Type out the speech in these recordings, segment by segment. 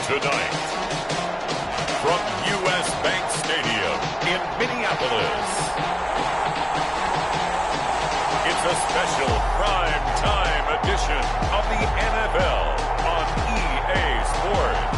Tonight, from U.S. Bank Stadium in Minneapolis, it's a special prime time edition of the NFL on EA Sports.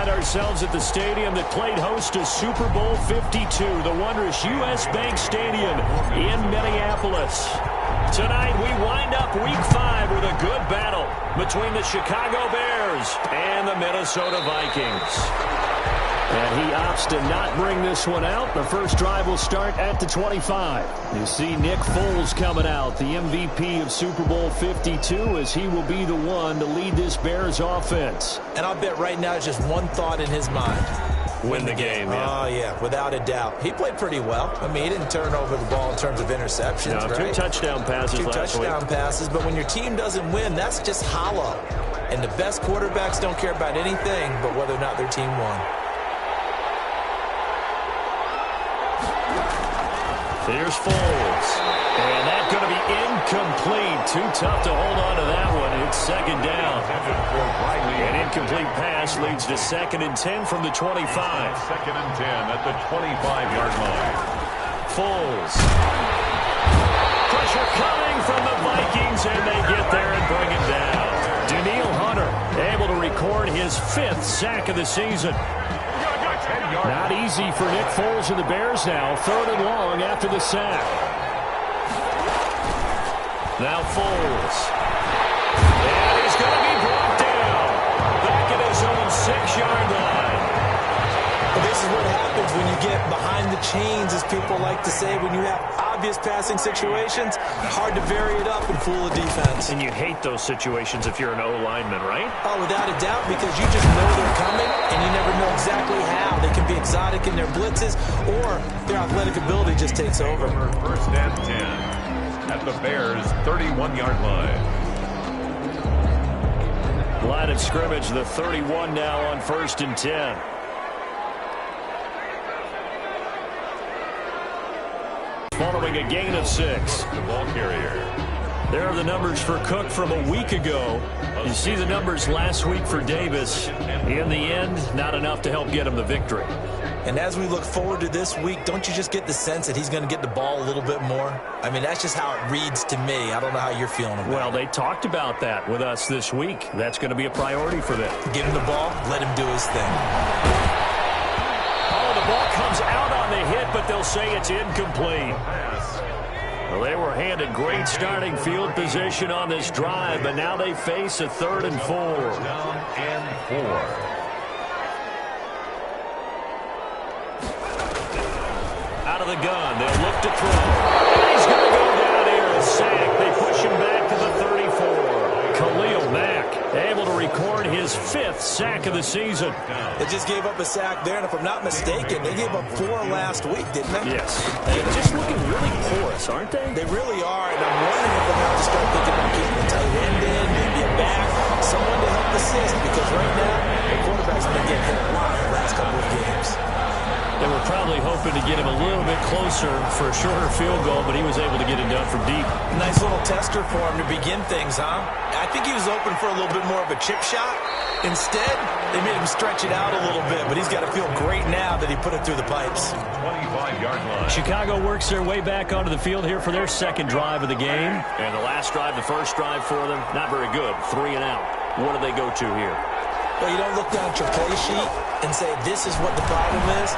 Ourselves at the stadium that played host to Super Bowl 52, the wondrous U.S. Bank Stadium in Minneapolis. Tonight we wind up Week 5 with a good battle between the Chicago Bears and the Minnesota Vikings. And he opts to not bring this one out. The first drive will start at the 25. You see Nick Foles coming out, the MVP of Super Bowl 52, as he will be the one to lead this Bears offense. And I'll bet right now just one thought in his mind. Win the game, yeah. Oh, yeah, without a doubt. He played pretty well. I mean, he didn't turn over the ball in terms of interceptions, no, right? 2 touchdown passes last week. 2 touchdown passes, but when your team doesn't win, that's just hollow. And the best quarterbacks don't care about anything but whether or not their team won. Here's Foles. And that's going to be incomplete. Too tough to hold on to that one. It's second down. An incomplete pass leads to 2nd and 10 from the 25. 2nd and 10 at the 25-yard line. Foles. Pressure coming from the Vikings, and they get there and bring it down. Danielle Hunter able to record his 5th sack of the season. Not easy for Nick Foles and the Bears now. 3rd and long after the sack. Now Foles. And he's going to be brought down. Back at his own 6-yard line. Well, this is what happens when you get behind the chains, as people like to say. When you have obvious passing situations, hard to vary it up and fool the defense. And you hate those situations if you're an O-lineman, right? Oh, without a doubt, because you just know they're coming, and you never know exactly how. They can be exotic in their blitzes, or their athletic ability just takes over. 1st and 10 at the Bears' 31-yard line. Line of scrimmage, the 31 now on 1st and 10. Following a gain of 6. The ball carrier. There are the numbers for Cook from a week ago. You see the numbers last week for Davis. In the end, not enough to help get him the victory. And as we look forward to this week, don't you just get the sense that he's going to get the ball a little bit more? I mean, that's just how it reads to me. I don't know how you're feeling about it. Well, they talked about that with us this week. That's going to be a priority for them. Give him the ball, let him do his thing. Oh, the ball comes out on the hit, but they'll say it's incomplete. Well, they were handed great starting field position on this drive, but now they face a 3rd and 4. Down and 4. Out of the gun, they'll look to throw. And he's going to go down here, a sack. They push him back to the 34. Khalil Mack able to record his 5th sack of the season. They just gave up a sack there, and if I'm not mistaken, they gave up 4 last week, didn't they? Yes. They're just looking really porous, aren't they? They really are, and I'm wondering if they're going to start thinking about keeping a tight end in, maybe a back, someone to help assist, because right now, the quarterback's been getting hit a lot the last couple of games. They were probably hoping to get him a little bit closer for a shorter field goal, but he was able to get it done from deep. Nice little tester for him to begin things, huh? I think he was open for a little bit more of a chip shot. Instead, they made him stretch it out a little bit, but he's got to feel great now that he put it through the pipes. 25-yard line. Chicago works their way back onto the field here for their 2nd drive of the game. And the last drive, the first drive for them, not very good. 3 and out. What do they go to here? Well, you don't look down at your play sheet and say, this is what the problem is.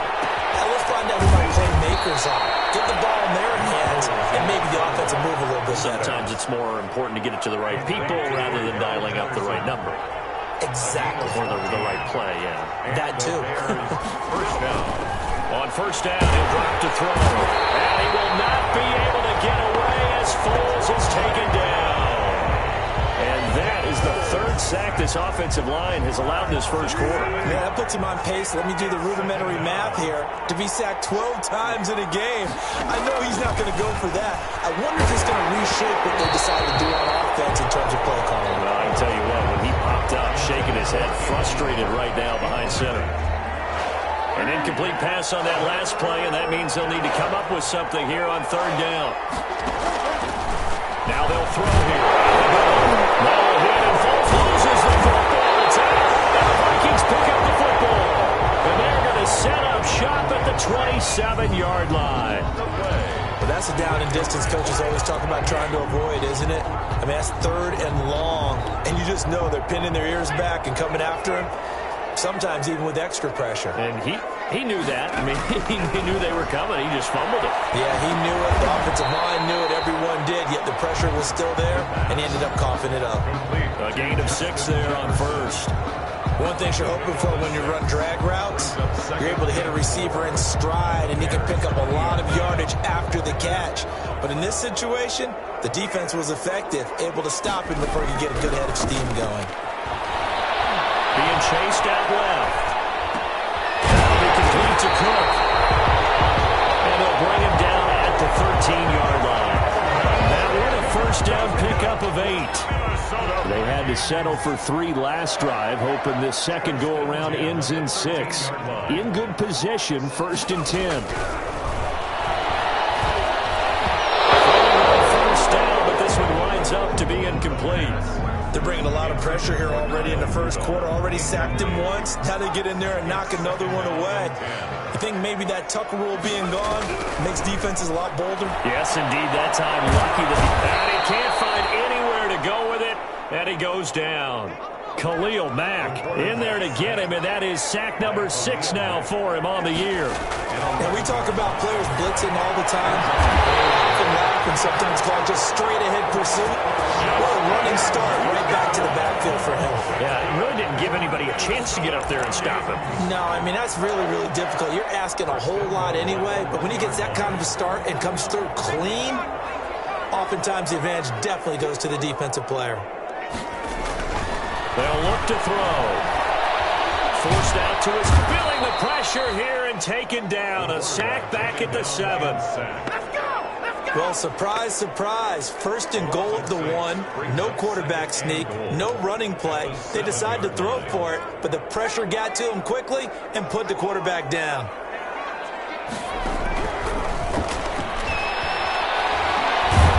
Now, let's find out who my playmakers are. Get the ball in their hands, and maybe the offense will move a little bit better. Sometimes it's more important to get it to the right people rather than dialing up the right number. Exactly. Or the right play, yeah. That too. 1st down. On 1st down, he'll drop to throw. And he will not be able to get away as Foles is taken down. And that is the 3rd sack this offensive line has allowed in this first quarter. Yeah, that puts him on pace. Let me do the rudimentary math here. To be sacked 12 times in a game. I know he's not going to go for that. I wonder if it's going to reshape what they decide to do on offense in terms of play calling. Well, I can tell you what, when he popped up, shaking his head, frustrated right now behind center. An incomplete pass on that last play, and that means they'll need to come up with something here on third down. Now they'll throw here. Ball hit, and Foles loses the football. It's out, and the Vikings pick up the football. And they're going to set up shop at the 27-yard line. Well, that's a down and distance coaches always talk about trying to avoid, isn't it? I mean, that's third and long, and you just know they're pinning their ears back and coming after him, sometimes even with extra pressure. And he knew that. I mean, he knew they were coming. He just fumbled it. Yeah, he knew it. The offensive line knew it. Everyone did, yet the pressure was still there, and he ended up coughing it up. A gain of 6 there on first. One thing you're hoping for when you run drag routes, you're able to hit a receiver in stride, and he can pick up a lot of yardage after the catch. But in this situation, the defense was effective, able to stop him before he could get a good head of steam going. Being chased out left. That'll be complete to Cook. And they'll bring him down at the 13-yard line. That win a first down pickup of 8. They had to settle for 3 last drive, hoping this second go-around ends in 6. In good position, 1st and 10. First down, but this one winds up to be incomplete. They're bringing a lot of pressure here already in the first quarter. Already sacked him once. Now they get in there and knock another one away. You think maybe that Tucker rule being gone makes defenses a lot bolder? Yes, indeed. That time lucky that he can't find anywhere to go with it, and he goes down. Khalil Mack in there to get him, and that is sack number 6 now for him on the year. And we talk about players blitzing all the time. Often laugh and sometimes call just straight-ahead pursuit. What a running start right back to the backfield for him. Yeah, it really didn't give anybody a chance to get up there and stop him. No, I mean, that's really, really difficult. You're asking a whole lot anyway, but when he gets that kind of a start and comes through clean, oftentimes the advantage definitely goes to the defensive player. They'll look to throw. Forced out to his, feeling the pressure here and taken down. A sack back at the 7. Well, surprise, surprise. 1st and goal at the 1. No quarterback sneak. No running play. They decide to throw for it, but the pressure got to him quickly and put the quarterback down.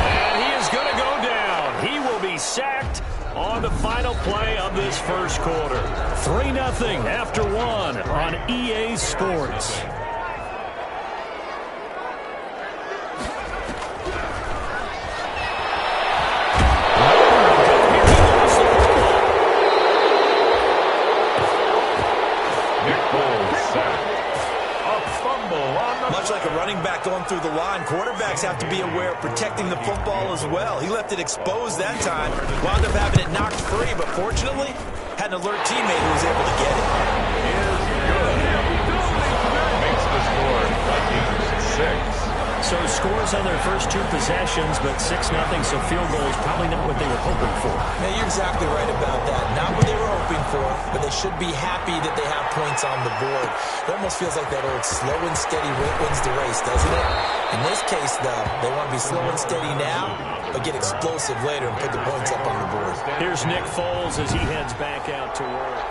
And he is going to go down. He will be sacked on the final play of this first quarter. 3-0 after 1 on EA Sports. Much like a running back going through the line, quarterbacks have to be aware of protecting the football as well. He left it exposed that time, wound up having it knocked free, but fortunately, had an alert teammate who was able to get it. Makes the score Vikings 6. So scores on their first 2 possessions, but 6-0, so field goal is probably not what they were hoping for. Yeah, you're exactly right about that. Not what they were hoping for, but they should be happy that they have points on the board. It almost feels like that old slow and steady wins the race, doesn't it? In this case, though, they want to be slow and steady now, but get explosive later and put the points up on the board. Here's Nick Foles as he heads back out to work.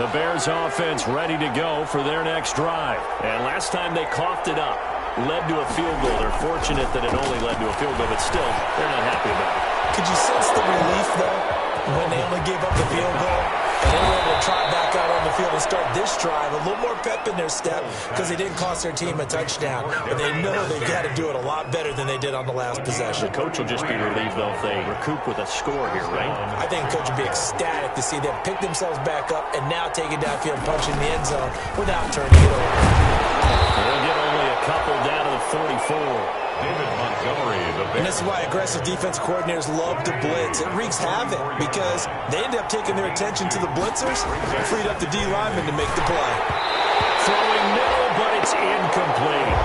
The Bears offense ready to go for their next drive. And last time they coughed it up, led to a field goal. They're fortunate that it only led to a field goal, but still, they're not happy about it. Could you sense the relief, though, when they only gave up the field goal? And they were able to trot back out on the field and start this drive. A little more pep in their step because they didn't cost their team a touchdown. But they know they've got to do it a lot better than they did on the last possession. The coach will just be relieved, though, if they recoup with a score here, right? I think the coach would be ecstatic to see them pick themselves back up and now take it downfield and punch in the end zone without turning it over. They'll get only a couple down to the 44. David Montgomery, and this is why aggressive defense coordinators love to blitz. It wreaks havoc because they end up taking their attention to the blitzers and freed up the D lineman to make the play. Throwing middle, but it's incomplete.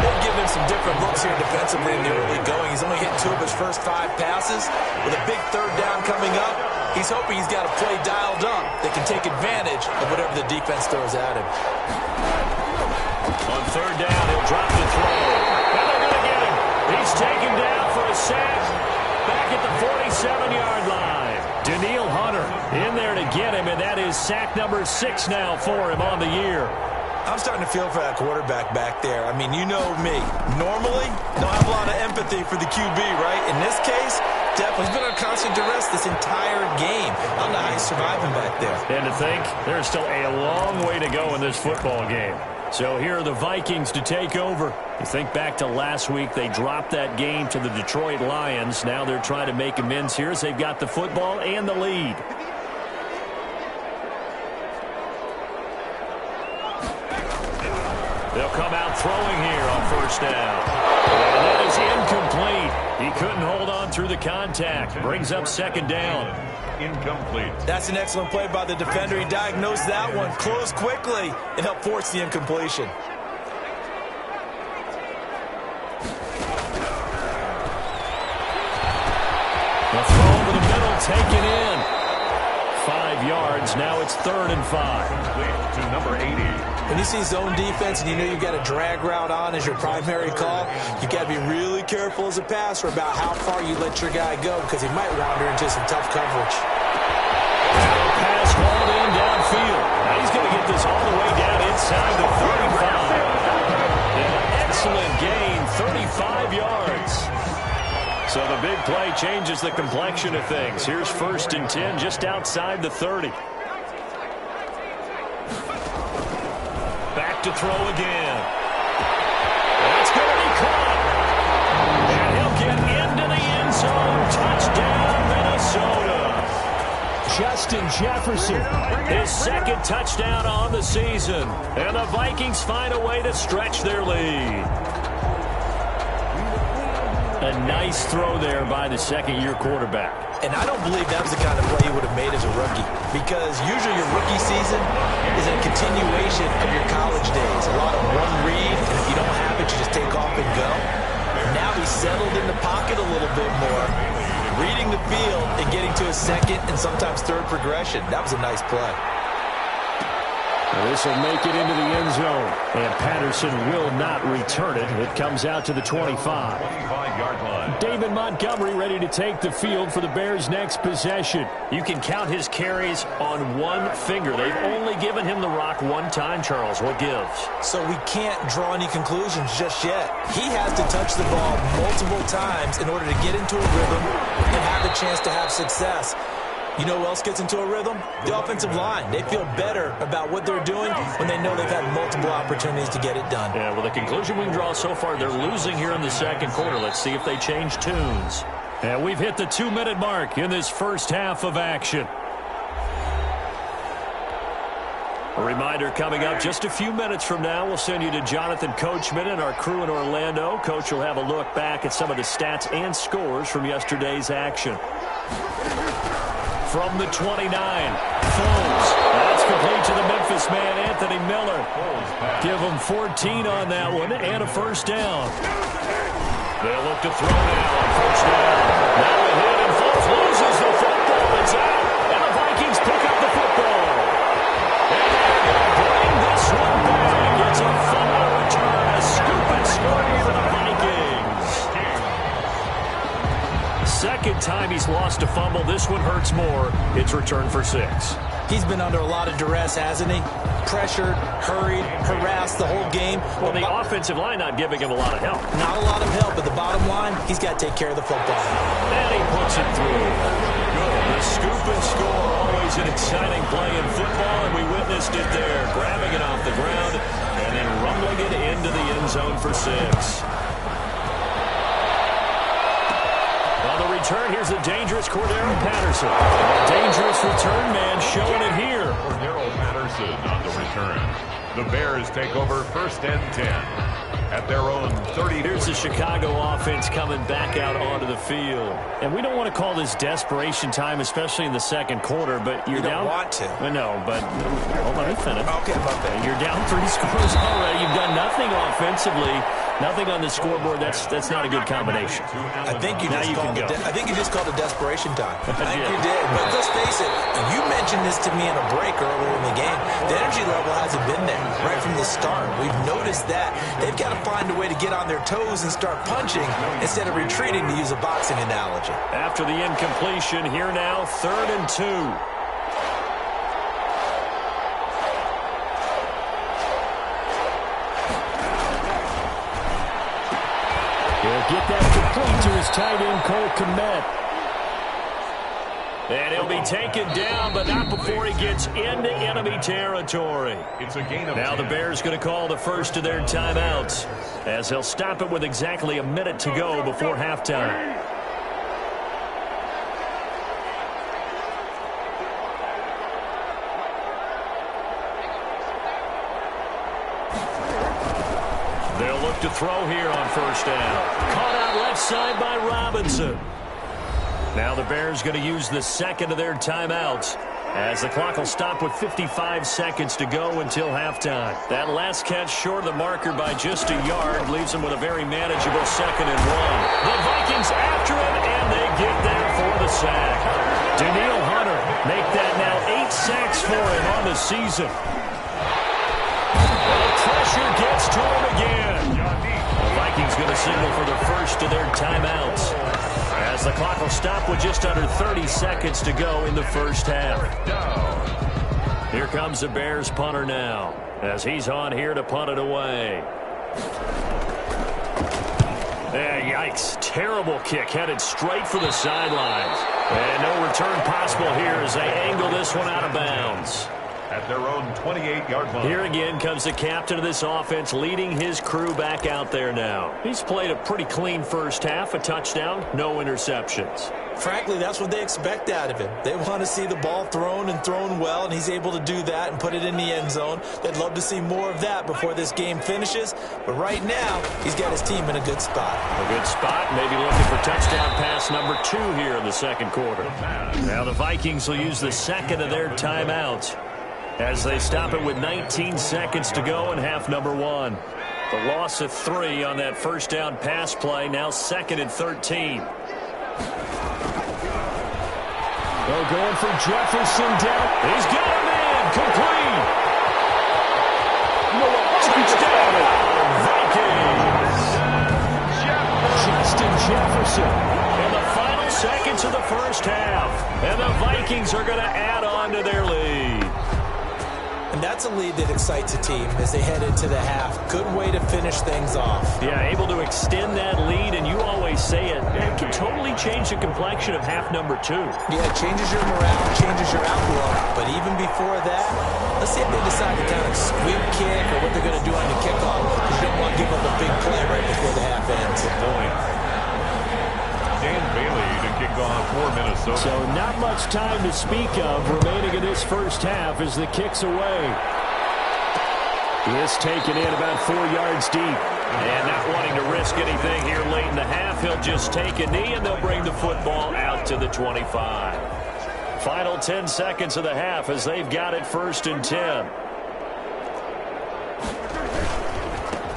They've given him some different looks here defensively in the early going. He's only hit 2 of his first 5 passes. With a big 3rd down coming up, he's hoping he's got a play dialed up that can take advantage of whatever the defense throws at him. On 3rd down, he'll drop the throw. And they're going to get him. He's taken down for a sack back at the 47-yard line. Daniil Hunter in there to get him, and that is sack number 6 now for him on the year. I'm starting to feel for that quarterback back there. I mean, you know me. Normally, don't have a lot of empathy for the QB, right? In this case, definitely. He's been on constant duress this entire game. I don't know how he's surviving back there. And to think, there's still a long way to go in this football game. So here are the Vikings to take over. You think back to last week, they dropped that game to the Detroit Lions. Now they're trying to make amends here as they've got the football and the lead. They'll come out throwing here on first down. And that is incomplete. He couldn't hold on through the contact. Brings up second down. Incomplete. That's an excellent play by the defender. He diagnosed that one, closed quickly, and helped force the incompletion. The throw over the middle, taken in. 5 yards. Now it's 3rd and 5. Complete to number 80. When you see zone defense and you know you've got a drag route on as your primary call, you got to be really careful as a passer about how far you let your guy go because he might wander into some tough coverage. Pass hauled in downfield. Now he's going to get this all the way down inside the 35. An excellent gain, 35 yards. So the big play changes the complexion of things. Here's 1st and 10 just outside the 30. Back to throw again. That's going to be caught. And he'll get into the end zone. Touchdown, Minnesota. Justin Jefferson, his 2nd touchdown on the season. And the Vikings find a way to stretch their lead. A nice throw there by the second-year quarterback. And I don't believe that was the kind of play he would have made as a rookie. Because usually your rookie season is a continuation of your college days. A lot of one read, and if you don't have it, you just take off and go. Now he's settled in the pocket a little bit more, reading the field and getting to a 2nd and sometimes 3rd progression. That was a nice play. This will make it into the end zone. And Patterson will not return it. It comes out to the 25. 25-yard line. David Montgomery ready to take the field for the Bears' next possession. You can count his carries on one finger. They've only given him the rock one time, Charles. What gives? So we can't draw any conclusions just yet. He has to touch the ball multiple times in order to get into a rhythm and have a chance to have success. You know who else gets into a rhythm? The offensive line. They feel better about what they're doing when they know they've had multiple opportunities to get it done. Yeah, well, the conclusion we can draw so far, they're losing here in the second quarter. Let's see if they change tunes. And we've hit the 2-minute mark in this first half of action. A reminder coming up just a few minutes from now, we'll send you to Jonathan Coachman and our crew in Orlando. Coach will have a look back at some of the stats and scores from yesterday's action. From the 29, Foles. That's complete to the Memphis man, Anthony Miller. Give him 14 on that one and a first down. They'll look to throw now on first down. Now a hit, and Foles loses the football. It's out, and the Vikings pick up the football. And they're going to bring this one back. It's a fumble return, a scoop and score for the Vikings. Second time he's lost a fumble. This one hurts more. It's returned for 6. He's been under a lot of duress, hasn't he? Pressured, hurried, harassed the whole game. Well, the offensive line not giving him a lot of help. Not a lot of help, but the bottom line, he's got to take care of the football. And he puts it through. The scoop and score, always an exciting play in football, and we witnessed it there, grabbing it off the ground and then rumbling it into the end zone for 6. On the return, here's the dangerous Cordero Patterson. Dangerous return man showing it here. Cordero Patterson on the return. The Bears take over 1st and 10 at their own 30. Here's the Chicago offense coming back out onto the field. And we don't want to call this desperation time, especially in the second quarter, but you're down. You don't want to. No, but hold on, let me finish. Okay, my bad. You're down 3 scores already. You've done nothing offensively, nothing on the scoreboard. That's not a good combination. I think you just called it desperation time. I think did. you did. But let's face it, you mentioned this to me in a break earlier in the game. The energy level hasn't been there. right from the start. We've noticed that. They've got to find a way to get on their toes and start punching instead of retreating, to use a boxing analogy. After the incompletion, here now, 3rd and 2. He'll get that complete to his tight end, Cole Kmet. And he'll be taken down, but not before he gets into enemy territory. It's a gain of now 10. the Bears going to call the first of their timeouts, as they'll stop it with exactly a minute to go before halftime. They'll look to throw here on first down. Caught out left side by Robinson. Now the Bears going to use the second of their timeouts, as the clock will stop with 55 seconds to go until halftime. That last catch short of the marker by just a yard leaves them with a very manageable 2nd and 1. The Vikings after him, and they get there for the sack. Danielle Hunter make that now 8 sacks for him on the season. The pressure gets to him again. The Vikings going to signal for the first of their timeouts, as the clock will stop with just under 30 seconds to go in the first half. Here comes the Bears punter now, as he's on here to punt it away. Yikes. Terrible kick headed straight for the sidelines. And no return possible here as they angle this one out of bounds. At their own 28-yard line. Here again comes the captain of this offense, leading his crew back out there now. He's played a pretty clean first half, a touchdown, no interceptions. Frankly, that's what they expect out of him. They want to see the ball thrown and thrown well, and he's able to do that and put it in the end zone. They'd love to see more of that before this game finishes, but right now, he's got his team in a good spot. A good spot, maybe looking for touchdown pass number 2 here in the second quarter. Now the Vikings will use the second of their timeouts, as they stop it with 19 seconds to go in half number 1. The loss of 3 on that first down pass play, now 2nd and 13. They're going for Jefferson down. He's got him in. Complete. Touchdown, Vikings. Justin Jefferson in the final seconds of the first half. And the Vikings are going to add on to their lead. And that's a lead that excites a team as they head into the half. Good way to finish things off. Yeah, able to extend that lead, and you always say it can totally change the complexion of half number 2. Yeah, it changes your morale, changes your outlook. But even before that, let's see if they decide to kind of squib kick or what they're going to do on the kickoff, because you don't want to give up a big play right before the half ends. Good point. Dan Bailey to kick off for Minnesota. So not much time to speak of remaining in this first half as the kick's away. This taken in about 4 yards deep. And not wanting to risk anything here late in the half, he'll just take a knee and they'll bring the football out to the 25. Final 10 seconds of the half as they've got it 1st and 10.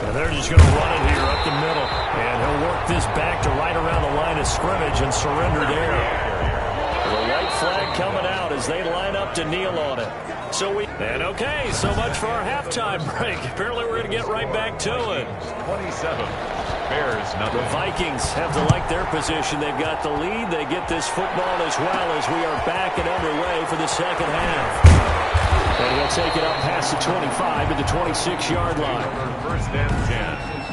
And they're just going to run it here up the middle. And he'll work this back to right around the line of scrimmage and surrender there. The white flag coming out as they line up to kneel on it. So okay, so much for our halftime break. Apparently we're going to get right back to it. 27. Bears nothing. The Vikings have to like their position. They've got the lead. They get this football as well as we are back and underway for the second half. And he'll take it up past the 25 to the 26-yard line. 1st and 10.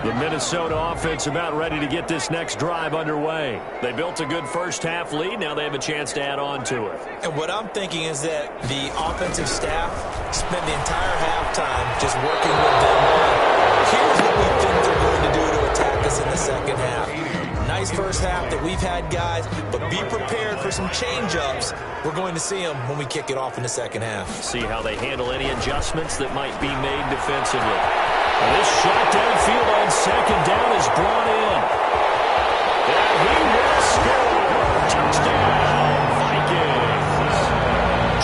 The Minnesota offense about ready to get this next drive underway. They built a good first half lead. Now they have a chance to add on to it. And what I'm thinking is that the offensive staff spent the entire halftime just working with them on, here's what we think they're going to do to attack us in the second half. Nice first half that we've had, guys, but be prepared for some change-ups. We're going to see them when we kick it off in the second half. See how they handle any adjustments that might be made defensively. And this shot downfield on second down is brought in. And he will score. Touchdown, Vikings.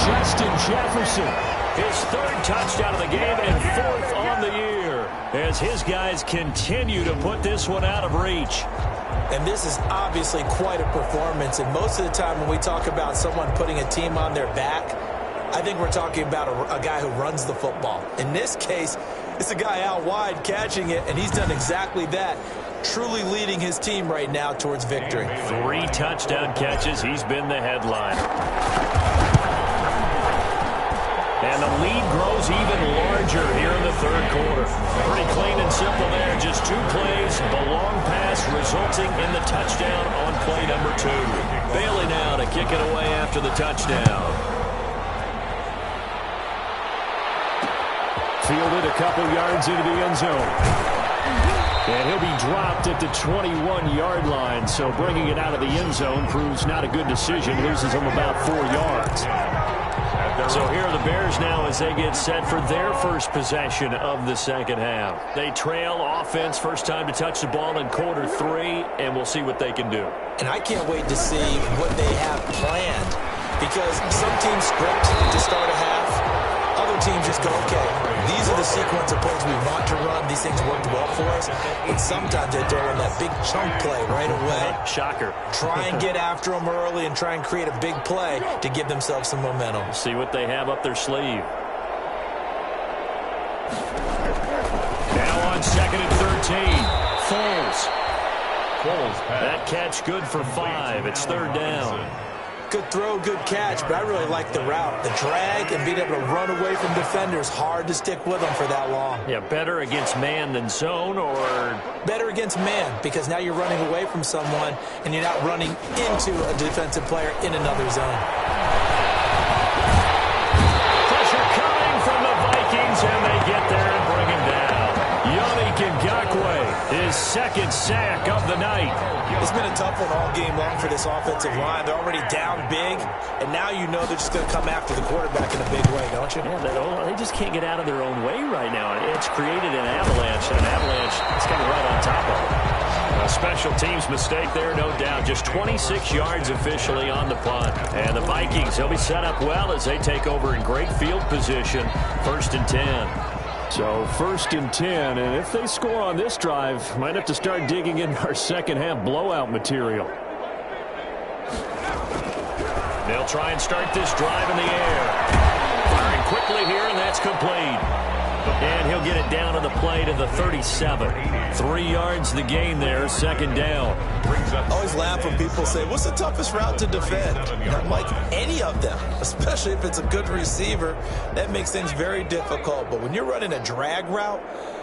Justin Jefferson, his 3rd touchdown of the game and 4th on the year, as his guys continue to put this one out of reach. And this is obviously quite a performance. And most of the time when we talk about someone putting a team on their back, I think we're talking about a guy who runs the football. In this case, it's a guy out wide catching it, and he's done exactly that, truly leading his team right now towards victory. 3 touchdown catches. He's been the headliner. And the lead grows even larger here in the third quarter. Pretty clean and simple there. Just 2 plays, the long pass resulting in the touchdown on play number 2. Bailey now to kick it away after the touchdown. Fielded a couple yards into the end zone. And he'll be dropped at the 21-yard line. So bringing it out of the end zone proves not a good decision. Loses him about 4 yards. So here are the Bears now as they get set for their first possession of the second half. They trail offense, first time to touch the ball in quarter 3, and we'll see what they can do. And I can't wait to see what they have planned, because some teams script to start a half. Other teams just go, okay, these are the sequence of plays we want to run. These things worked well for us. And sometimes they throw in that big chunk play right away. Shocker. Try and get after them early and try and create a big play to give themselves some momentum. See what they have up their sleeve. Now on 2nd and 13. Foles. That catch good for 5. It's 3rd down. Good throw, good catch, but I really like the route. The drag and being able to run away from defenders, hard to stick with them for that long. Yeah, better against man than zone, or? Better against man, because now you're running away from someone and you're not running into a defensive player in another zone. Pressure coming from the Vikings, and they get there and bring him down. Yannick Ngakoue, his 2nd sack of the night. It's been a tough one all game long for this offensive line. They're already down big, and now you know they're just going to come after the quarterback in a big way, don't you? Yeah, they just can't get out of their own way right now. It's created an avalanche, and an avalanche is coming right on top of it. A special teams mistake there, no doubt. Just 26 yards officially on the punt. And the Vikings, they'll be set up well as they take over in great field position. 1st and 10. So 1st and 10, and if they score on this drive, might have to start digging in our second half blowout material. They'll try and start this drive in the air. Firing quickly here, and that's complete. And he'll get it down to the play to the 37. 3 yards the gain there, 2nd down. I always laugh when people say, what's the toughest route to defend? And I'm like, any of them, especially if it's a good receiver. That makes things very difficult. But when you're running a drag route,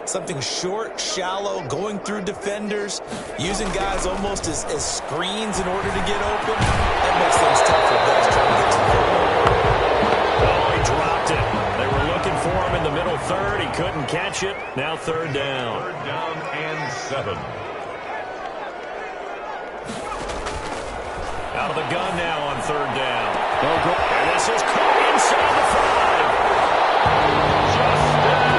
something short, shallow, going through defenders, using guys almost as screens in order to get open, that makes things tough for guys trying to get to the ball. Oh, he dropped it. They were looking for him in the middle 3rd. He couldn't catch it. Now 3rd down. 3rd down and 7. Out of the gun now on 3rd down. And this is caught inside the 5. And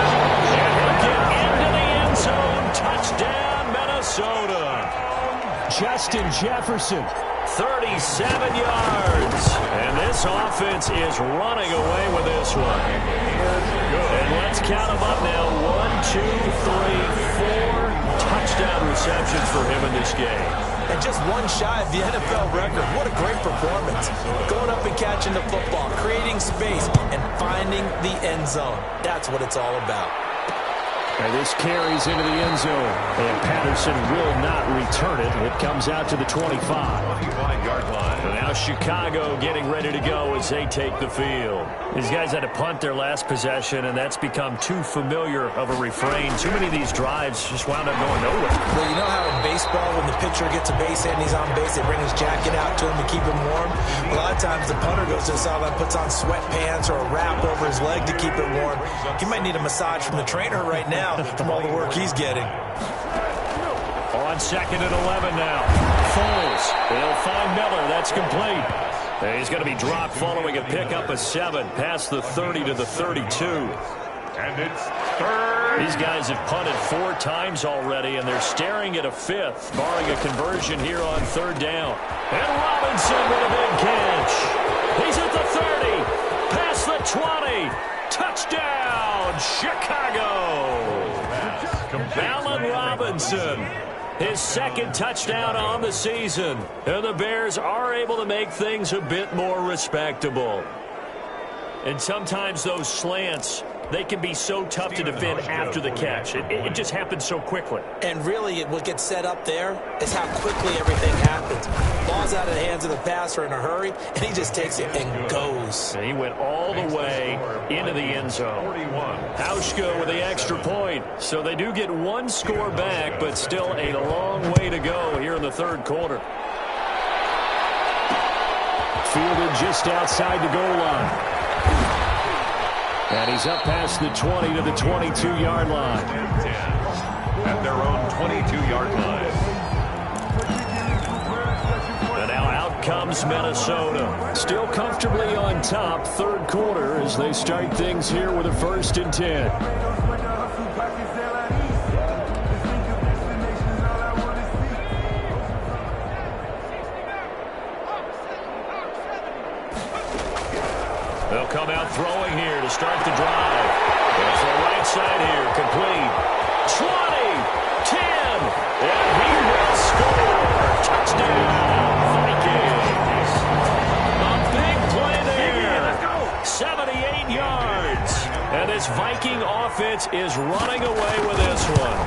he'll get into the end zone. Touchdown, Minnesota. Justin Jefferson, 37 yards. And this offense is running away with this one. And let's count them up now. 1, 2, 3, 4 touchdown receptions for him in this game. And just one shy of the NFL record. What a great performance. Going up and catching the football, creating space, and finding the end zone. That's what it's all about. And this carries into the end zone. And Patterson will not return it. It comes out to the 25. 25-yard line. And now Chicago getting ready to go as they take the field. These guys had to punt their last possession, and that's become too familiar of a refrain. Too many of these drives just wound up going nowhere. Well, you know how in baseball, when the pitcher gets a base hit and he's on base, they bring his jacket out to him to keep him warm? A lot of times the punter goes to the sideline, puts on sweatpants or a wrap over his leg to keep it warm. He might need a massage from the trainer right now from all the work he's getting. On 2nd and 11 now. Foles. They'll find Miller. That's complete. And he's going to be dropped following a pickup of 7 past the 30 to the 32. And it's 3rd. These guys have punted 4 times already, and they're staring at a 5th, barring a conversion here on 3rd down. And Robinson with a big catch. He's at the 30, past the 20. Touchdown, Chicago. Allen Robinson. His second touchdown on the season. And the Bears are able to make things a bit more respectable. And sometimes those slants, they can be so tough to defend after the catch. It just happens so quickly. And really, what gets set up there is how quickly everything happens. Ball's out of the hands of the passer in a hurry, and he just takes it and goes. And he went all the way into the end zone. Hauschka with the extra point. So they do get one score back, but still a long way to go here in the third quarter. Fielded just outside the goal line. And he's up past the 20 to the 22-yard line. At their own 22-yard line. And now out comes Minnesota. Still comfortably on top, third quarter, as they start things here with a 1st and 10. They'll come out throwing here to start the drive. There's the right side here, complete. 20, 10, and he will score. Touchdown, Vikings. A big play there. 78 yards. And this Viking offense is running away with this one.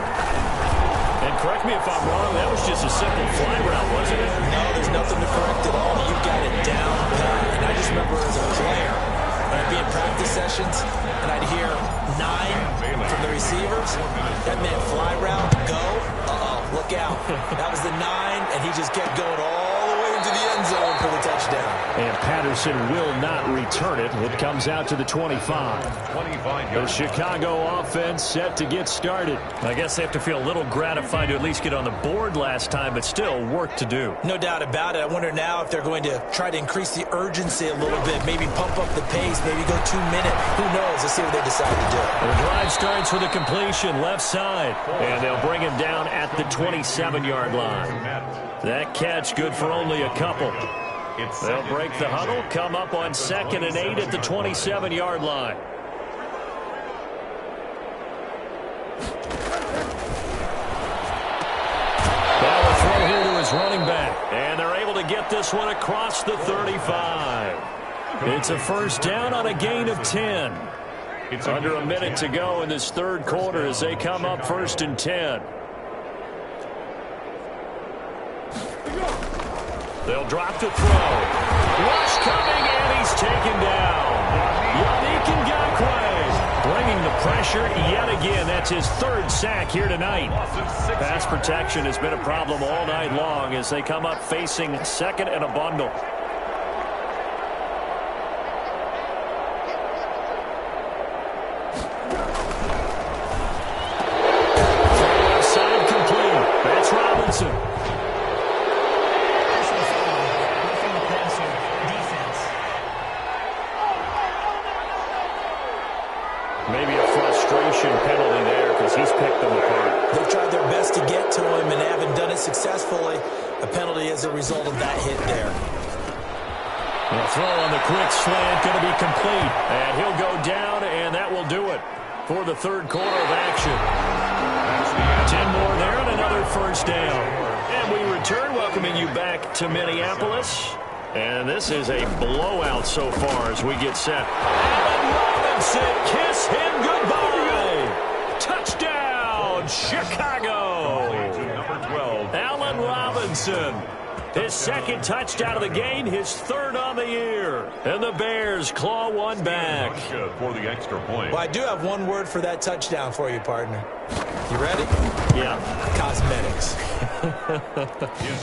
And correct me if I'm wrong, that was just a simple fly route, wasn't it? No, there's nothing to correct at all. You've got it down pat. And I just remember as a player, I'd be in practice sessions, and I'd hear 9 from the receivers. That meant fly route, go. Look out. That was the 9, and he just kept going all the way into the end zone for the touchdown. And Patterson will not return it. It comes out to the 25. The Chicago offense set to get started. I guess they have to feel a little gratified to at least get on the board last time, but still work to do. No doubt about it. I wonder now if they're going to try to increase the urgency a little bit, maybe pump up the pace, maybe go 2-minute. Who knows? Let's see what they decide to do. The drive starts with a completion left side, and they'll bring him down at the 27-yard line. That catch good for only a couple. They'll break the huddle, come up on 2nd and 8 at the 27-yard line. Now a throw here to his running back, and they're able to get this one across the 35. It's a 1st down on a gain of 10. It's under a minute to go in this third quarter as they come up 1st and 10. They'll drop the throw. Rush coming, and he's taken down. Yannick Ngakoue bringing the pressure yet again. That's his 3rd sack here tonight. Pass protection has been a problem all night long as they come up facing 2nd and a bundle. Left side complete. That's Robinson. Maybe a frustration penalty there because he's picked them apart. They've tried their best to get to him and haven't done it successfully. A penalty as a result of that hit there. The throw on the quick slant going to be complete. And he'll go down, and that will do it for the third quarter of action. 10 more there and another 1st down. And we return, welcoming you back to Minneapolis. And this is a blowout so far as we get set. Allen Robinson, kiss him goodbye. Touchdown, Chicago. Number 12. Allen Robinson. His 2nd touchdown of the game, his 3rd on the year. And the Bears claw one back. For the extra point. Well, I do have one word for that touchdown for you, partner. You ready? Yeah. Cosmetics.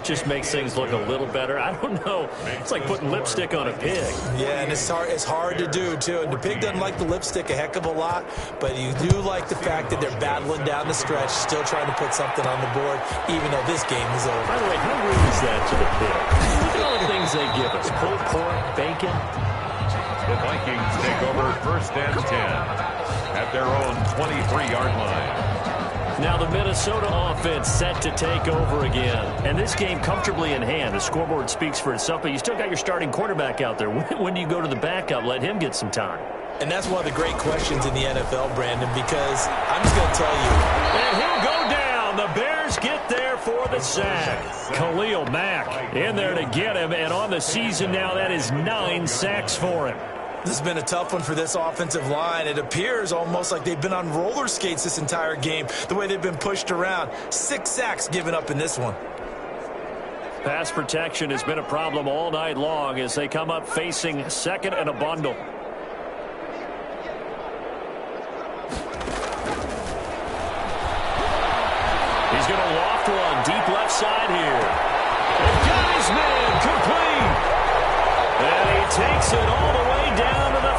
Just makes things look a little better. I don't know. It's like putting lipstick on a pig. Yeah, and it's hard to do, too. And the pig doesn't like the lipstick a heck of a lot, but you do like the fact that they're battling down the stretch, still trying to put something on the board, even though this game is over. By the way, how rude is that to the pig? Look at all the things they give us. Pulled pork, bacon. The Vikings take over 1st and 10 at their own 23-yard line. Now the Minnesota offense set to take over again. And this game comfortably in hand. The scoreboard speaks for itself, but you still got your starting quarterback out there. When do you go to the backup? Let him get some time. And that's one of the great questions in the NFL, Brandon, because I'm just going to tell you. And he'll go down. down. The Bears get there for the sack. Khalil Mack in there to get him, and on the season now, that is 9 sacks for him. This has been a tough one for this offensive line. It appears almost like they've been on roller skates this entire game, the way they've been pushed around. 6 sacks given up in this one. Pass protection has been a problem all night long as they come up facing second and a bundle. He's going to loft one deep left side here. And got his man complete. And he takes it all the way down to the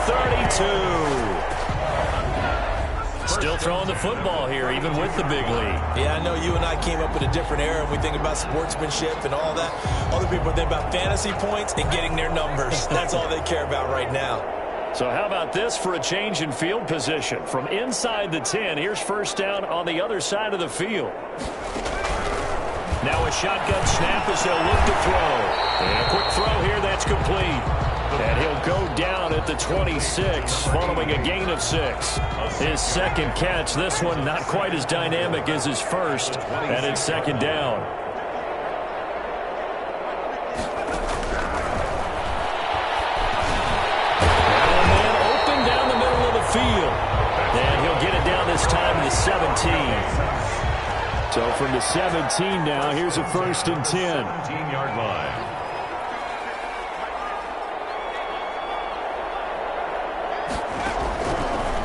32. Still throwing the football here, even with the big lead. Yeah, I know you and I came up in a different era, and we think about sportsmanship and all that. Other people think about fantasy points and getting their numbers. That's all they care about right now. So how about this for a change in field position? From inside the 10, here's first down on the other side of the field. Now a shotgun snap as they'll look to throw. And a quick throw here, that's complete. And he'll go down at the 26, following a gain of 6. His second catch, this one not quite as dynamic as his first, and it's second down. And a man open down the middle of the field. And he'll get it down this time to the 17. So from the 17 now, here's a 1st and 10. 17-yard line.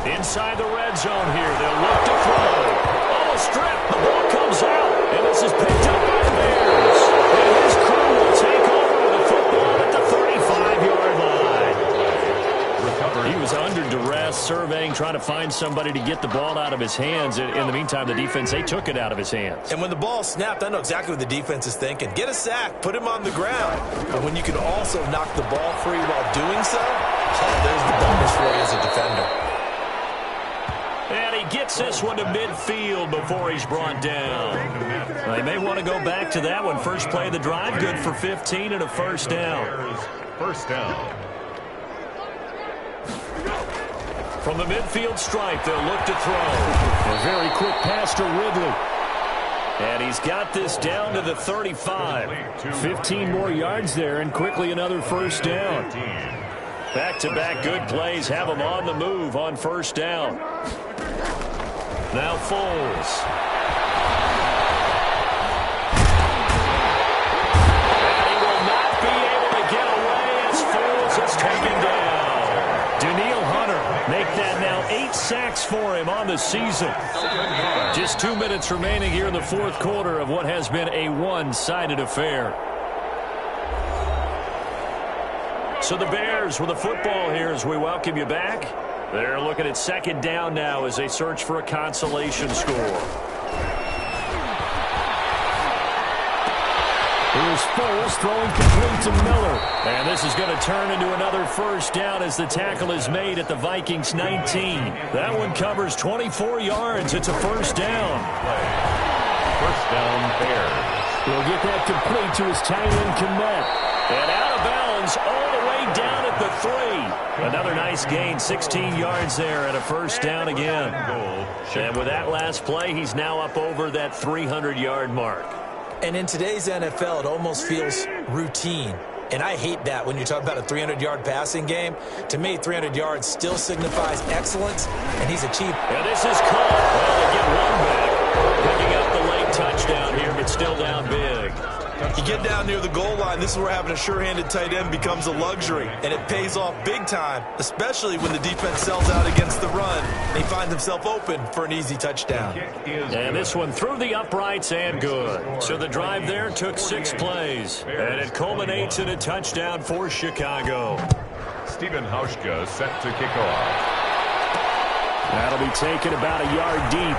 Inside the red zone here, they'll look to throw. Almost stripped, the ball comes out, and this is picked up by the Bears. And his crew will take over the football at the 35-yard line. He was under duress, surveying, trying to find somebody to get the ball out of his hands. In the meantime, the defense, they took it out of his hands. And when the ball snapped, I know exactly what the defense is thinking. Get a sack, put him on the ground. But when you can also knock the ball free while doing so, there's the bonus for you as a defender. And he gets this one to midfield before he's brought down. They may want to go back to that one. First play of the drive, good for 15 and a first down. First down. From the midfield stripe, they'll look to throw. A very quick pass to Ridley. And he's got this down to the 35. 15 more yards there, and quickly another first down. Back-to-back good plays have him on the move on first down. Now Foles. And he will not be able to get away as Foles is taken down. Daniil Hunter make that now 8 sacks for him on the season. Just 2 minutes remaining here in the fourth quarter of what has been a one-sided affair. So the Bears with the football here as we welcome you back. They're looking at second down now as they search for a consolation score. Here's Foles throwing complete to Miller. And this is going to turn into another first down as the tackle is made at the Vikings 19. That one covers 24 yards. It's a first down. First down, Bears. He'll get that complete to his tight end, Kmet. And out of bounds all the way down at the 3. Another nice gain, 16 yards there and a first down again. And with that last play, he's now up over that 300-yard mark. And in today's NFL, it almost feels routine. And I hate that when you talk about a 300-yard passing game. To me, 300 yards still signifies excellence, and he's achieved. And this is caught. Well, they get one back. Picking up the late touchdown here, but still down big. You get down near the goal line, this is where having a sure-handed tight end becomes a luxury, and it pays off big time, especially when the defense sells out against the run, and he finds himself open for an easy touchdown. And this one through the uprights and good. So the drive there took 6 plays, and it culminates in a touchdown for Chicago. Stephen Hauschka set to kick off. That'll be taken about a yard deep.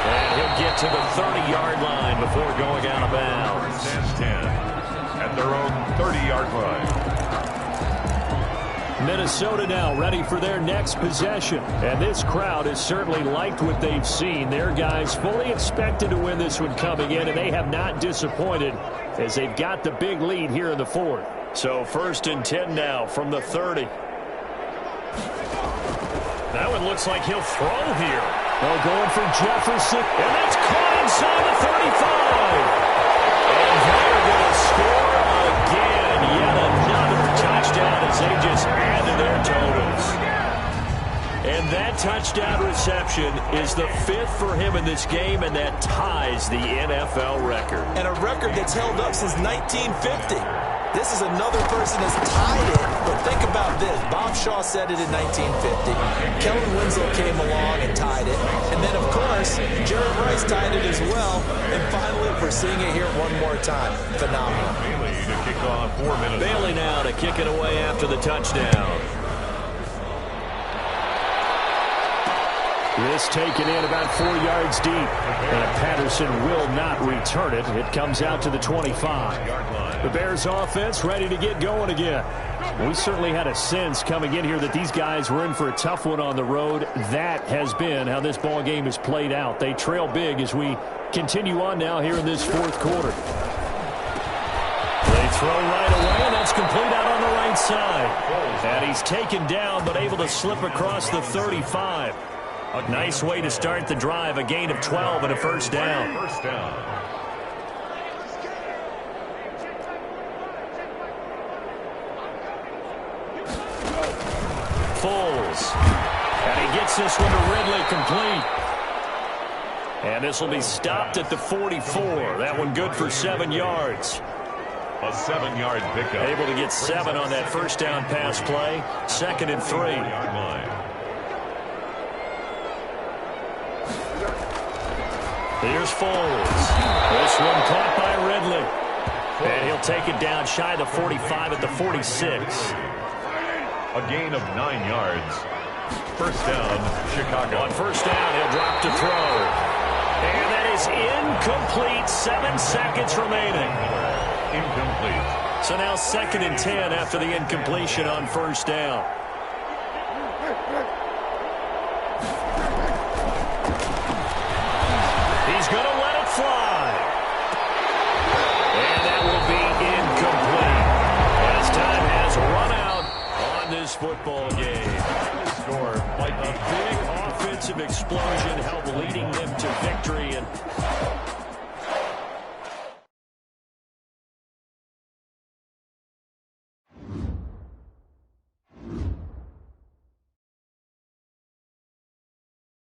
And he'll get to the 30-yard line before going out of bounds. First and 10 at their own 30-yard line. Minnesota now ready for their next possession. And this crowd has certainly liked what they've seen. Their guys fully expected to win this one coming in, and they have not disappointed as they've got the big lead here in the fourth. So first and 10 now from the 30. That one looks like he'll throw here. Oh, going for Jefferson, and that's caught inside the 35. And they're going to score again. Yet another touchdown as they just add to their totals. And that touchdown reception is the 5th for him in this game, and that ties the NFL record. And a record that's held up since 1950. This is another person that's tied it. But think about this. Bob Shaw said it in 1950. Kellen Winslow came along and tied it. And then, of course, Jerry Rice tied it as well. And finally, we're seeing it here one more time. Phenomenal. Bailey to kick off 4 minutes. Bailey now to kick it away after the touchdown. This taken in about 4 yards deep. And Patterson will not return it. It comes out to the 25. The Bears offense ready to get going again. We certainly had a sense coming in here that these guys were in for a tough one on the road. That has been how this ball game has played out. They trail big as we continue on now here in this 4th quarter. They throw right away, and that's complete out on the right side. And he's taken down but able to slip across the 35. A nice way to start the drive, a gain of 12 and a first down. First down. Foles. And he gets this one to Ridley complete. And this will be stopped at the 44. That one good for 7 yards. A 7-yard pickup. Able to get 7 on that first down pass play. 2nd and 3. Yard line. Here's Foles. This one caught by Ridley. And he'll take it down shy of the 45 at the 46. A gain of 9 yards. First down, Chicago. On first down, he'll drop to throw. And that is incomplete. 7 seconds remaining. Incomplete. So now 2nd and 10 after the incompletion on first down. He's going to let it fly. And that will be incomplete. As time has run out on this football game. The score might be a big offensive explosion helped leading them to victory. And